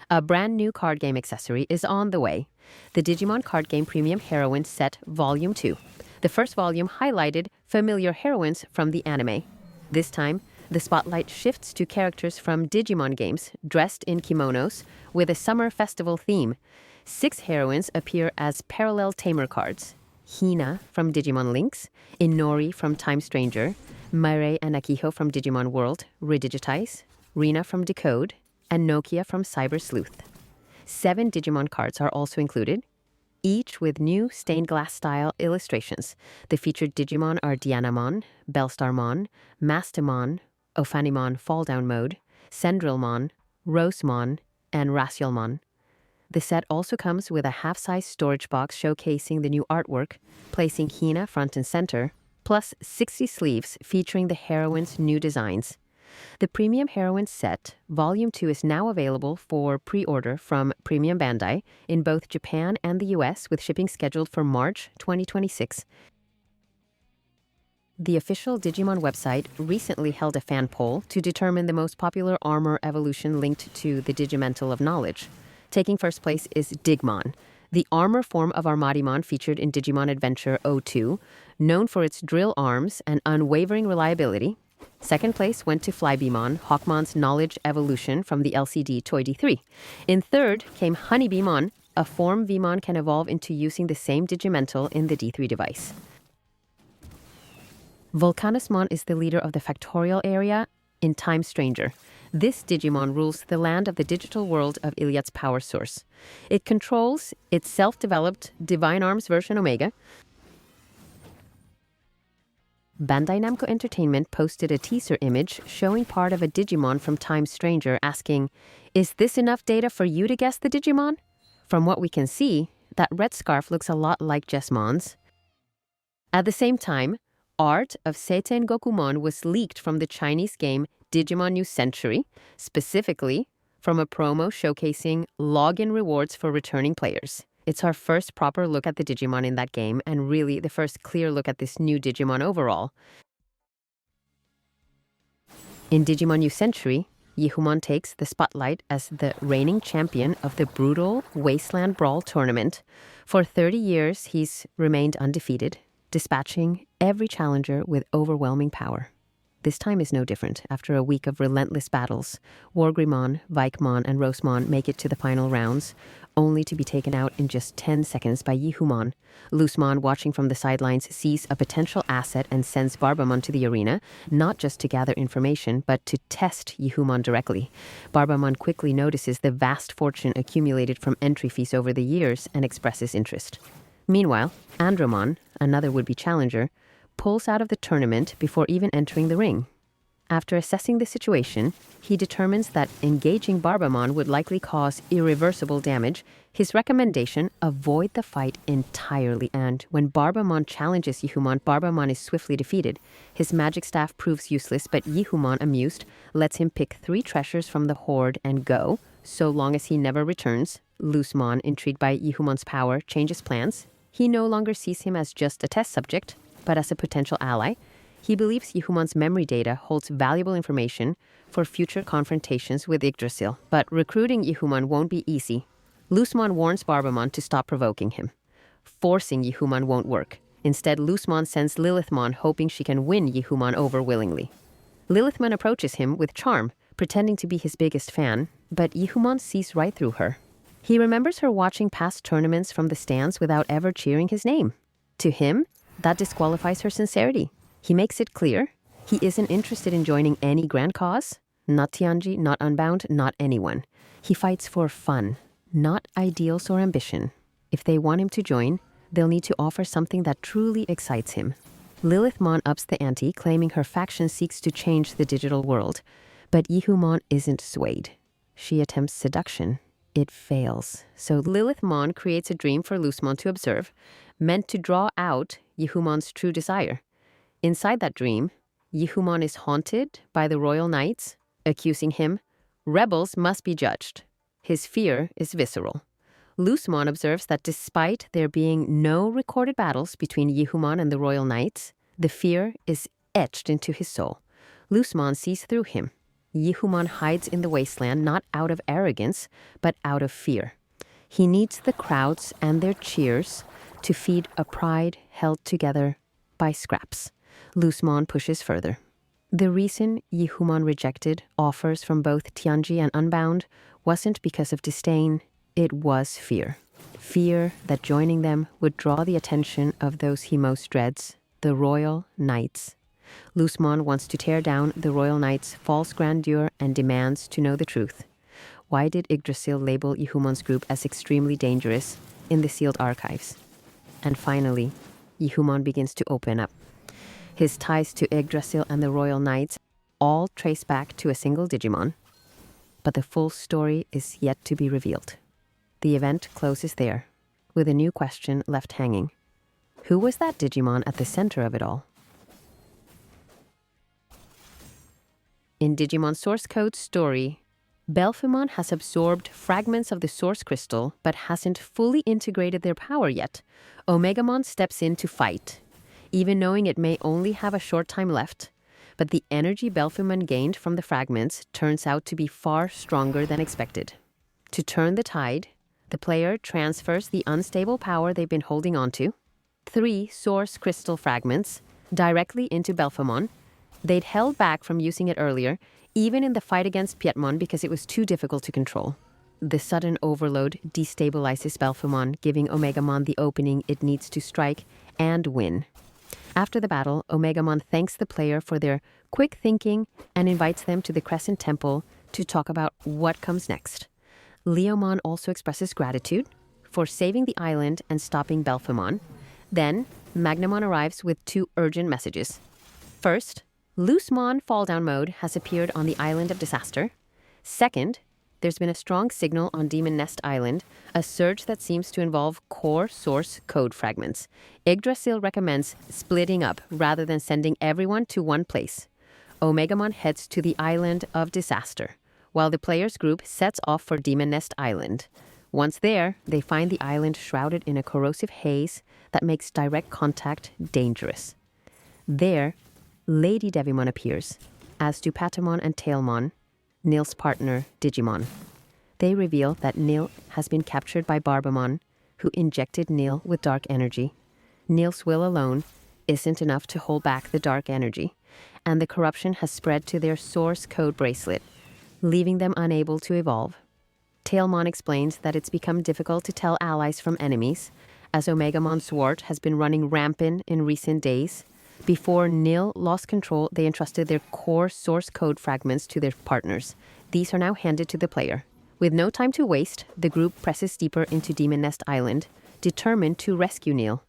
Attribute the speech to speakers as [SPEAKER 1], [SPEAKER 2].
[SPEAKER 1] A brand new card game accessory is on the way. The Digimon Card Game Premium Heroines Set Volume 2. The first volume highlighted familiar heroines from the anime. This time, the spotlight shifts to characters from Digimon games dressed in kimonos with a summer festival theme. 6 heroines appear as parallel tamer cards. Hina from Digimon Lynx, Inori from Time Stranger, Mairei and Akiho from Digimon World, Redigitize, Rina from Decode, and Nokia from Cyber Sleuth. 7 Digimon cards are also included, each with new stained glass style illustrations. The featured Digimon are Dianamon, Bellstarmon, Mastamon, Ophanimon Fall Down Mode, Sendrilmon, Rosemon, and Racialmon. The set also comes with a half-size storage box showcasing the new artwork, placing Hina front and center, plus 60 sleeves featuring the heroines' new designs. The Premium Heroines Set, Volume 2 is now available for pre-order from Premium Bandai in both Japan and the US, with shipping scheduled for March 2026. The official Digimon website recently held a fan poll to determine the most popular armor evolution linked to the Digimental of Knowledge. Taking first place is Digimon, the armor form of Armadimon featured in Digimon Adventure 02, known for its drill arms and unwavering reliability. Second place went to Flybemon, Hawkmon's knowledge evolution from the LCD Toy D3. In third came Honeybemon, a form Vmon can evolve into using the same Digimental in the D3 device. Vulcanusmon is the leader of the Factorial area in Time Stranger. This Digimon rules the land of the digital world of Iliad's power source. It controls its self-developed Divine Arms version Omega. Bandai Namco Entertainment posted a teaser image showing part of a Digimon from Time Stranger, asking, "Is this enough data for you to guess the Digimon?" From what we can see, that red scarf looks a lot like Jesmon's. At the same time, art of Seiten Gokumon was leaked from the Chinese game Digimon New Century, specifically from a promo showcasing login rewards for returning players. It's our first proper look at the Digimon in that game, and really the first clear look at this new Digimon overall. In Digimon New Century, Yihumon takes the spotlight as the reigning champion of the brutal Wasteland Brawl tournament. For 30 years, he's remained undefeated, dispatching every challenger with overwhelming power. This time is no different. After a week of relentless battles, Wargreymon, Vikemon, and Rosemon make it to the final rounds, only to be taken out in just 10 seconds by Yihumon. Loosemon, watching from the sidelines, sees a potential asset and sends Barbamon to the arena, not just to gather information, but to test Yihumon directly. Barbamon quickly notices the vast fortune accumulated from entry fees over the years and expresses interest. Meanwhile, Andromon, another would-be challenger, pulls out of the tournament before even entering the ring. After assessing the situation, he determines that engaging Barbamon would likely cause irreversible damage. His recommendation: avoid the fight entirely, and when Barbamon challenges Yihumon, Barbamon is swiftly defeated. His magic staff proves useless, but Yihumon, amused, lets him pick 3 treasures from the hoard and go, so long as he never returns. Loosemon, intrigued by Yihumon's power, changes plans. He no longer sees him as just a test subject, but as a potential ally. He believes Yihumon's memory data holds valuable information for future confrontations with Yggdrasil, but recruiting Yihumon won't be easy. Loosemon warns Barbamon to stop provoking him. Forcing Yihumon won't work. Instead, Loosemon sends Lilithmon, hoping she can win Yihumon over willingly. Lilithmon approaches him with charm, pretending to be his biggest fan, but Yihumon sees right through her. He remembers her watching past tournaments from the stands without ever cheering his name. To him, that disqualifies her sincerity. He makes it clear he isn't interested in joining any grand cause. Not Tianji, not Unbound, not anyone. He fights for fun, not ideals or ambition. If they want him to join, they'll need to offer something that truly excites him. Lilithmon ups the ante, claiming her faction seeks to change the digital world. But Yihumon isn't swayed. She attempts seduction. It fails. So Lilithmon creates a dream for Loosemon to observe, meant to draw out Yihumon's true desire. Inside that dream, Yihumon is haunted by the royal knights, accusing him, rebels must be judged. His fear is visceral. Loosemon observes that despite there being no recorded battles between Yihumon and the royal knights, the fear is etched into his soul. Loosemon sees through him. Yihumon hides in the wasteland not out of arrogance, but out of fear. He needs the crowds and their cheers to feed a pride held together by scraps. Lucemon pushes further. The reason Yihumon rejected offers from both Tianji and Unbound wasn't because of disdain, it was fear. Fear that joining them would draw the attention of those he most dreads, the Royal Knights. Lucemon wants to tear down the Royal Knights' false grandeur and demands to know the truth. Why did Yggdrasil label Yihumon's group as extremely dangerous in the sealed archives? And finally, Yihumon begins to open up. His ties to Yggdrasil and the Royal Knights all trace back to a single Digimon. But the full story is yet to be revealed. The event closes there, with a new question left hanging. Who was that Digimon at the center of it all? In Digimon source code story, Belphemon has absorbed fragments of the source crystal but hasn't fully integrated their power yet. Omegamon steps in to fight, even knowing it may only have a short time left. But the energy Belphemon gained from the fragments turns out to be far stronger than expected. To turn the tide, the player transfers the unstable power they've been holding onto, 3 source crystal fragments, directly into Belphemon. They'd held back from using it earlier, even in the fight against Pietmon because it was too difficult to control. The sudden overload destabilizes Belphemon, giving Omegamon the opening it needs to strike and win. After the battle, Omegamon thanks the player for their quick thinking and invites them to the Crescent Temple to talk about what comes next. Leomon also expresses gratitude for saving the island and stopping Belphemon. Then, Magnamon arrives with 2 urgent messages. First, Lucemon Falldown mode has appeared on the Island of Disaster. Second, there's been a strong signal on Demon Nest Island, a surge that seems to involve core source code fragments. Yggdrasil recommends splitting up rather than sending everyone to one place. Omegamon heads to the Island of Disaster, while the players' group sets off for Demon Nest Island. Once there, they find the island shrouded in a corrosive haze that makes direct contact dangerous. There, Lady Devimon appears, as do Patamon and Tailmon, Nil's partner, Digimon. They reveal that Nil has been captured by Barbamon, who injected Nil with dark energy. Nil's will alone isn't enough to hold back the dark energy, and the corruption has spread to their source code bracelet, leaving them unable to evolve. Tailmon explains that it's become difficult to tell allies from enemies, as Omegamon's wart has been running rampant in recent days. Before Nil lost control, they entrusted their core source code fragments to their partners. These are now handed to the player. With no time to waste, the group presses deeper into Demon Nest Island, determined to rescue Nil.